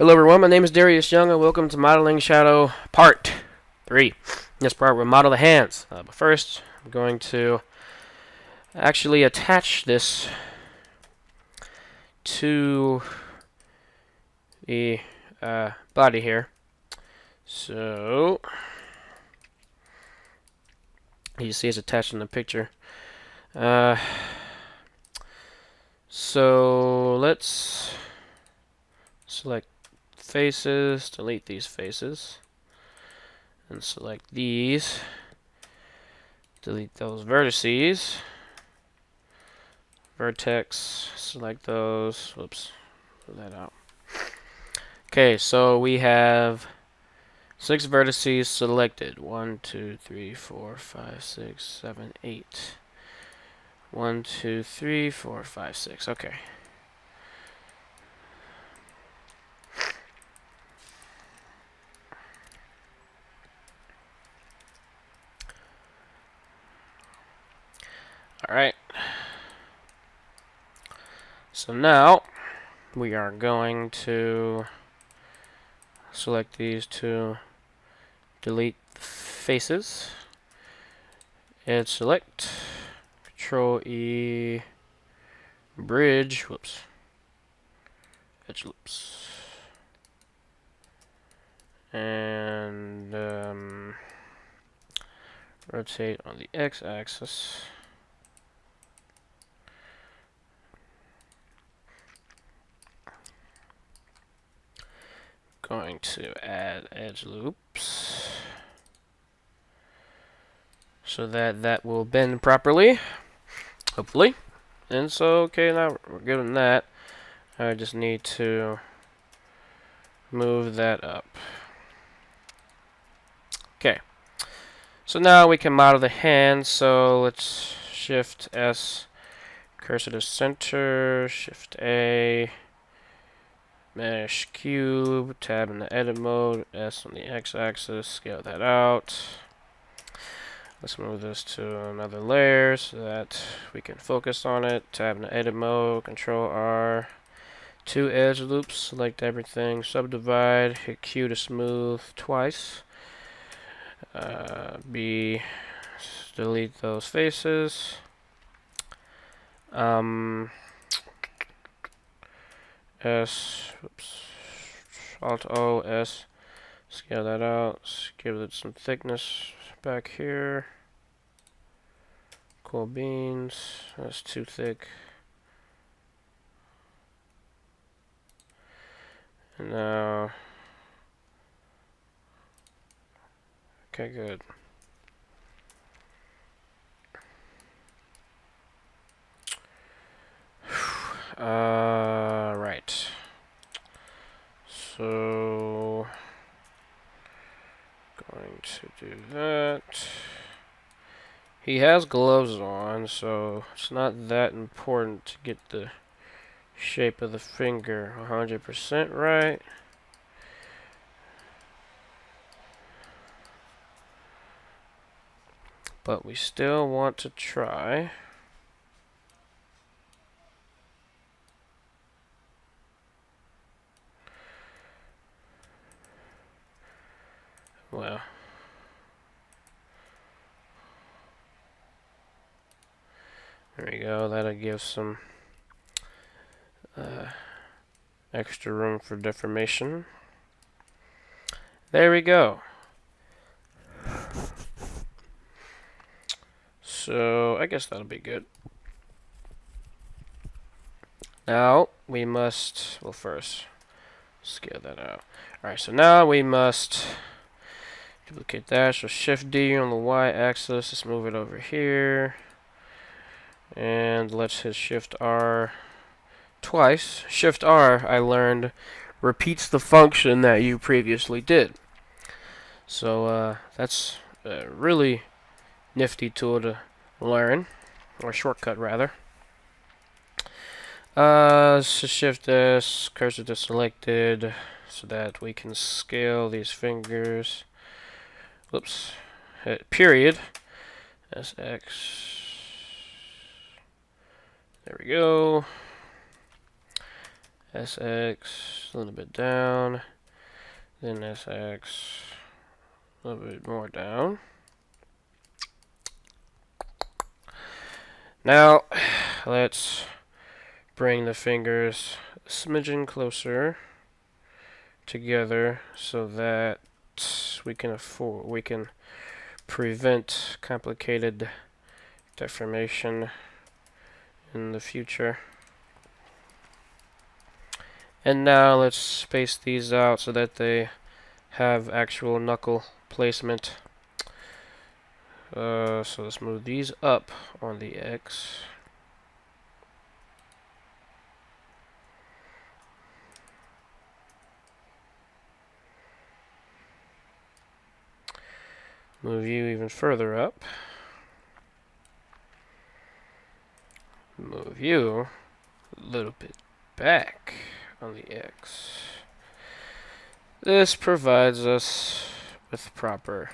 Hello everyone, my name is Darius Young and welcome to Modeling Shadow Part 3. In this part we'll model the hands. But first I'm going to actually attach this to the body here. So, you see it's attached in the picture. So let's select faces, delete these faces, and select these, delete those vertices, vertex, select those, whoops, pull that out. Okay, so we have 6 vertices selected. 1, 2, 3, 4, 5, 6, 7, 8. 1, 2, 3, 4, 5, 6. Okay. Alright. So now we are going to select these to delete the faces. And select Control E bridge, whoops, edge loops. And rotate on the x-axis. Going to add edge loops so that that will bend properly, hopefully. And so, okay, now we're good on that. I just need to move that up. Okay. So now we can model the hand. So let's Shift S, cursor to center, Shift A, mesh cube, tab in the edit mode, S on the x-axis, scale that out. Let's move this to another layer so that we can focus on it. Tab in the edit mode, Control R, 2 edge loops, select everything, subdivide, hit Q to smooth twice. B, delete those faces. S, oops, Alt O, S, scale that out, give it some thickness back here. Cool beans, that's too thick. And now, okay, good. Right. So, going to do that. He has gloves on, so it's not that important to get the shape of the finger 100% right. But we still want to try. Well, there we go. That'll give some extra room for deformation. There we go. So I guess that'll be good. Now we must, well, first scale that out. Alright, so now we must duplicate that. So Shift D on the y-axis. Let's move it over here. And let's hit Shift R twice. Shift R, I learned, repeats the function that you previously did. So that's a really nifty tool to learn, or shortcut rather. So Shift S, cursor to selected, so that we can scale these fingers. Whoops. Hit period. SX. There we go. SX, a little bit down, then SX, a little bit more down. Now, let's bring the fingers a smidgen closer together so that we can prevent complicated deformation in the future. And now let's space these out so that they have actual knuckle placement. So let's move these up on the X. Move you even further up. Move you a little bit back on the X. This provides us with proper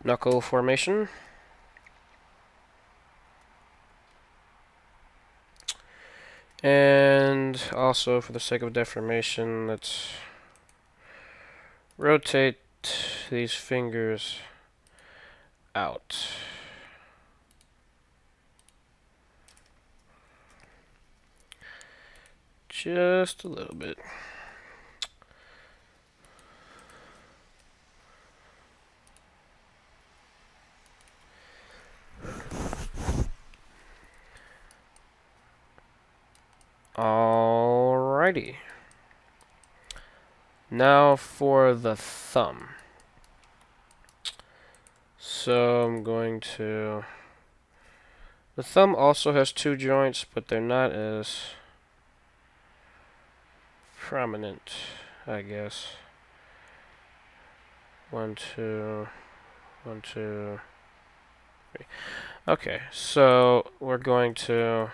knuckle formation. And also, for the sake of deformation, let's rotate these fingers out. Just a little bit. Alrighty. Now for the thumb. So I'm going to... The thumb also has two joints, but they're not as prominent, I guess. 1, 2, 1, 2, 3. Okay, so we're going to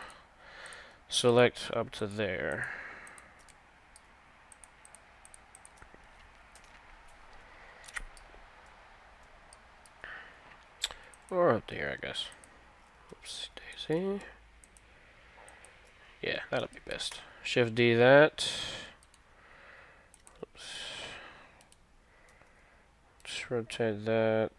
select up to there. Or up there, I guess. Oops, daisy. Yeah, that'll be best. Shift D that. Oops. Let's rotate that.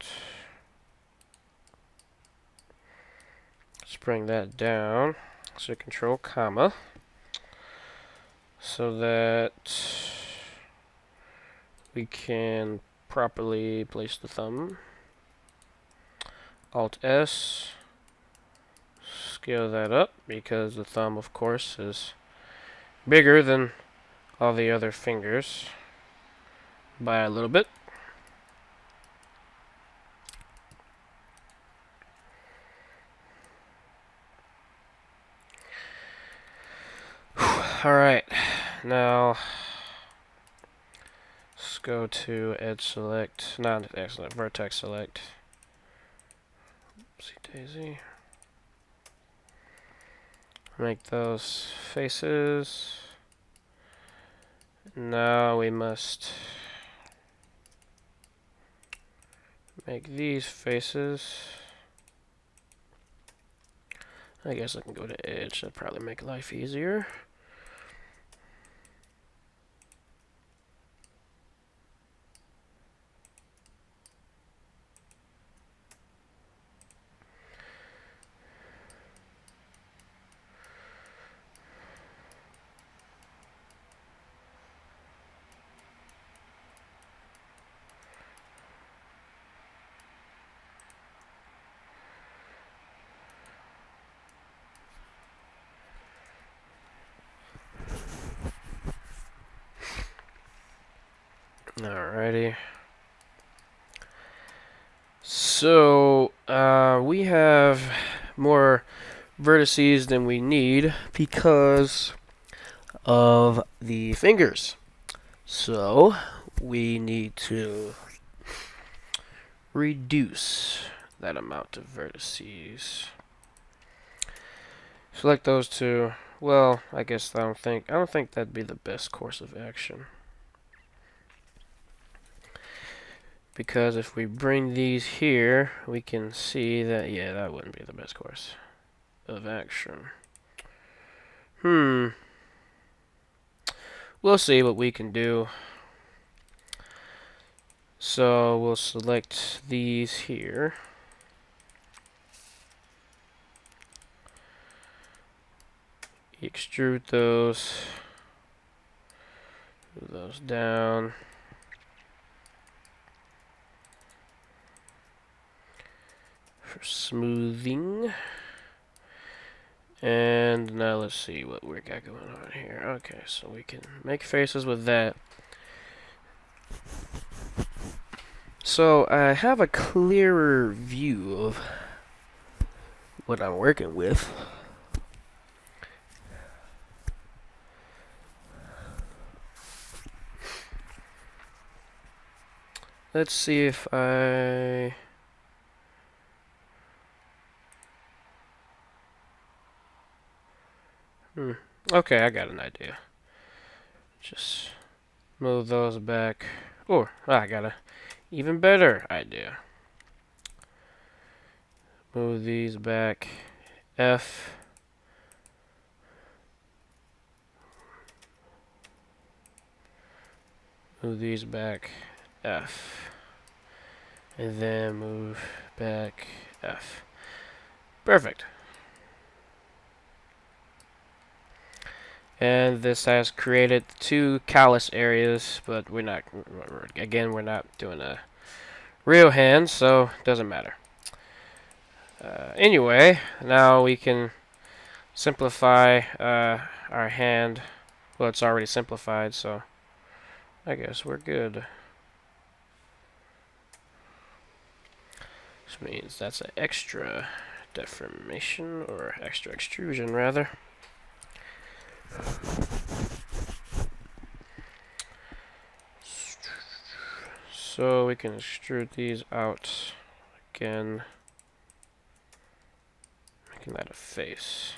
Let's bring that down. So Control comma. So that we can properly place the thumb. Alt S. Scale that up because the thumb, of course, is bigger than all the other fingers by a little bit. Alright, now let's go to edge select, not edge select, vertex select. Oopsie daisy. Make those faces. Now we must make these faces. I guess I can go to edge, that'd probably make life easier. Alrighty. So, we have more vertices than we need because of the fingers. So, we need to reduce that amount of vertices. Select those two. Well, I guess I don't think that'd be the best course of action. Because if we bring these here, we can see that, yeah, that wouldn't be the best course of action. we'll see what we can do. So we'll select these here. Extrude those. Move those down. For smoothing. And now let's see what we got going on here. Okay, so we can make faces with that. So I have a clearer view of what I'm working with. Let's see if I... Okay, I got an idea. Just move those back. Or, I got a even better idea. Move these back. F. Move these back. F. And then move back. F. Perfect. And this has created 2 callus areas, but we're not doing a real hand, so it doesn't matter. Anyway, now we can simplify our hand. Well, it's already simplified, so I guess we're good. Which means that's an extra deformation, or extra extrusion, rather. So we can extrude these out again, making that a face.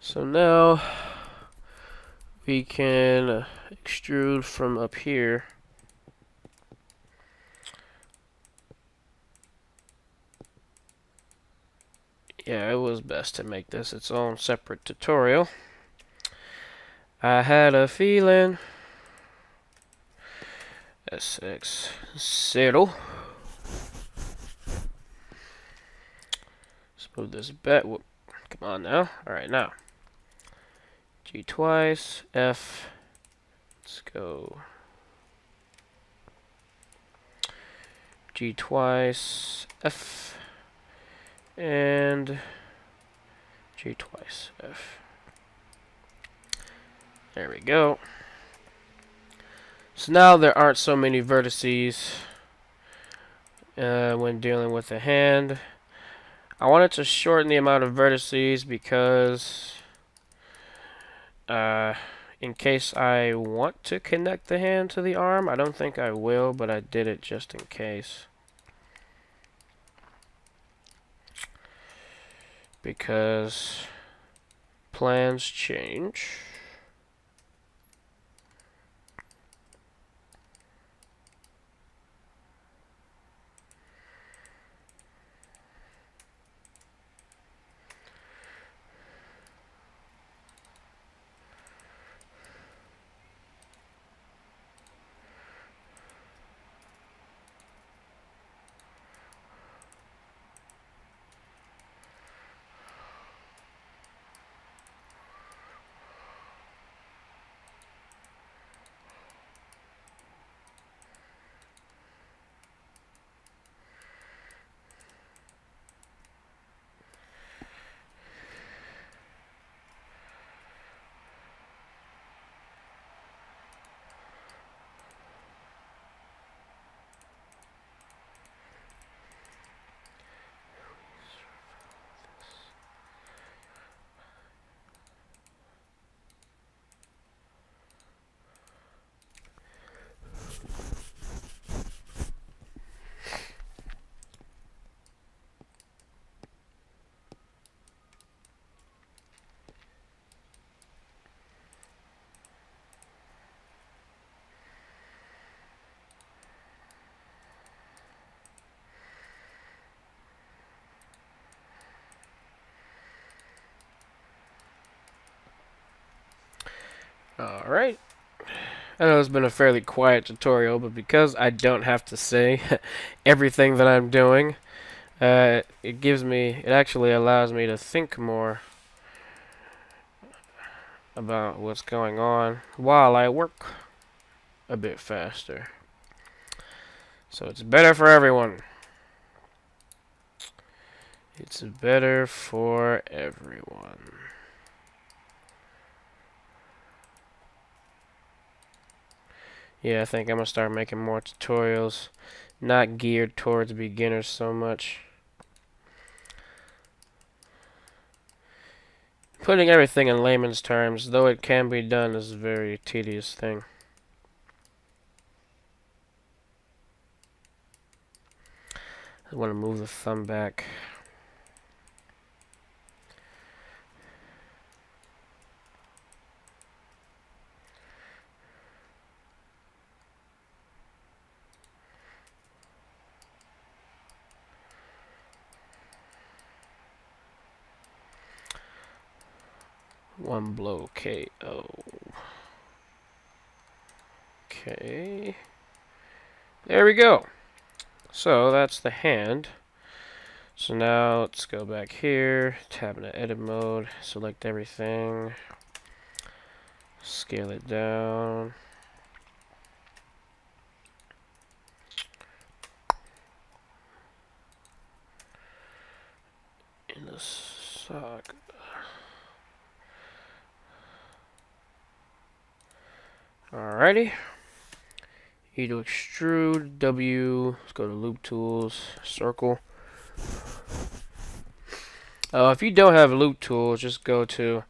So now we can extrude from up here. Yeah, it was best to make this its own separate tutorial. I had a feeling. SX 0. Let's move this back. Whoop. Come on now. Alright, now. G twice. F. Let's go. G twice. F. And G twice. F. There we go. So now there aren't so many vertices when dealing with the hand. I wanted to shorten the amount of vertices because in case I want to connect the hand to the arm, I don't think I will, but I did it just in case. Because plans change. Alright. I know it's been a fairly quiet tutorial, but because I don't have to say everything that I'm doing, it actually allows me to think more about what's going on while I work a bit faster. So it's better for everyone. It's better for everyone. Yeah, I think I'm gonna start making more tutorials, not geared towards beginners so much. Putting everything in layman's terms, though it can be done, is a very tedious thing. I want to move the thumb back. One blow KO. Okay. There we go. So that's the hand. So now let's go back here, tab into edit mode, select everything, scale it down. In the sock. Alrighty. E to extrude, W, let's go to loop tools, circle. If you don't have loop tools, just go to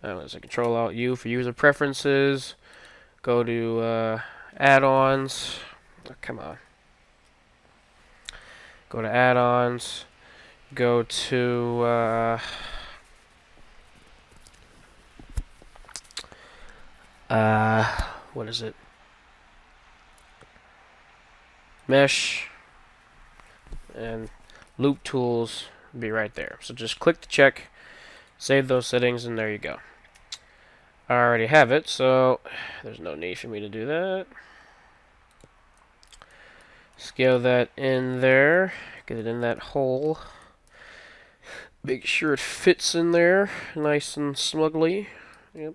Control Alt U for user preferences. Go to add-ons. Oh, come on. Go to add-ons. Go to what is it? Mesh and loop tools be right there. So just click the check, save those settings, and there you go. I already have it, so there's no need for me to do that. Scale that in there, get it in that hole. Make sure it fits in there nice and smugly. Yep.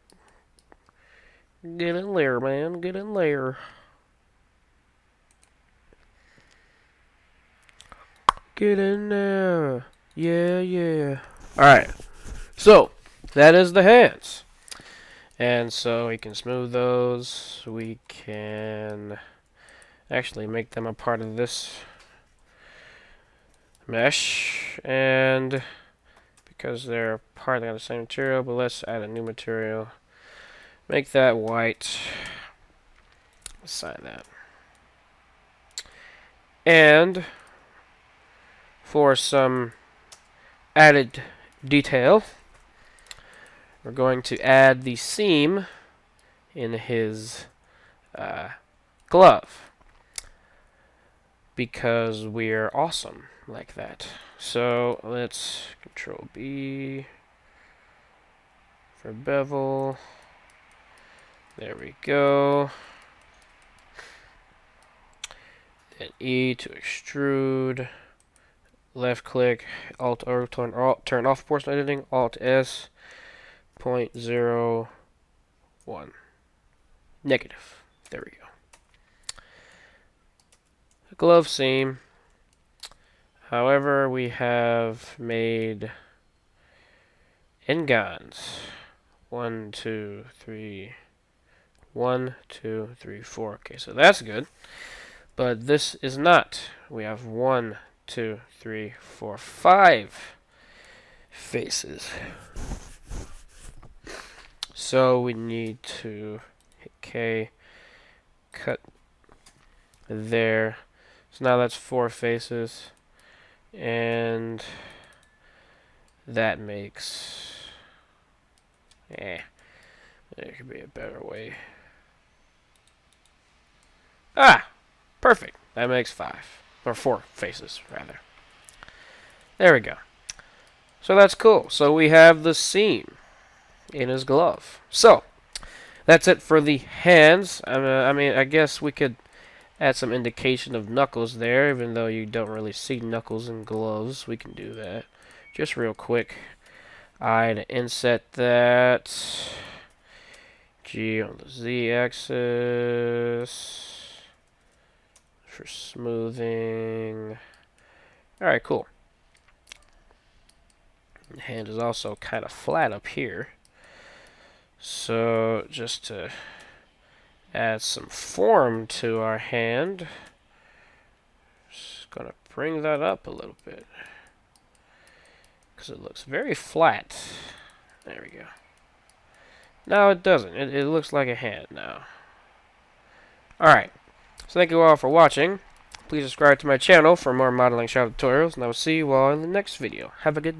Get in there, man. Get in there. Get in there. Yeah, yeah. Alright. So, that is the hands. And so we can smooth those. We can actually make them a part of this mesh. And because they're part of the same material, but let's add a new material. Make that white. Assign that. And for some added detail, we're going to add the seam in his glove because we're awesome like that. So let's Control B for bevel. There we go. Then E to extrude. Left click, Alt or turn off portion editing, Alt S, 0.01. Negative. There we go. Glove seam. However, we have made N-gons. 1, 2, 3. 1, 2, 3, 4. Okay, so that's good. But this is not. We have 1, 2, 3, 4, 5 faces. So we need to hit K, cut there. So now that's 4 faces. And that makes... there could be a better way. Ah! Perfect. That makes 5. Or 4 faces, rather. There we go. So that's cool. So we have the seam in his glove. So, That's it for the hands. I mean, I guess we could add some indication of knuckles there, even though you don't really see knuckles in gloves. We can do that. Just real quick. I'd inset that. G on the z-axis. For smoothing. Alright, cool. The hand is also kind of flat up here. So, just to add some form to our hand, just gonna bring that up a little bit. Because it looks very flat. There we go. No, it doesn't. It looks like a hand now. Alright. So thank you all for watching. Please subscribe to my channel for more modeling shop tutorials, and I will see you all in the next video. Have a good day.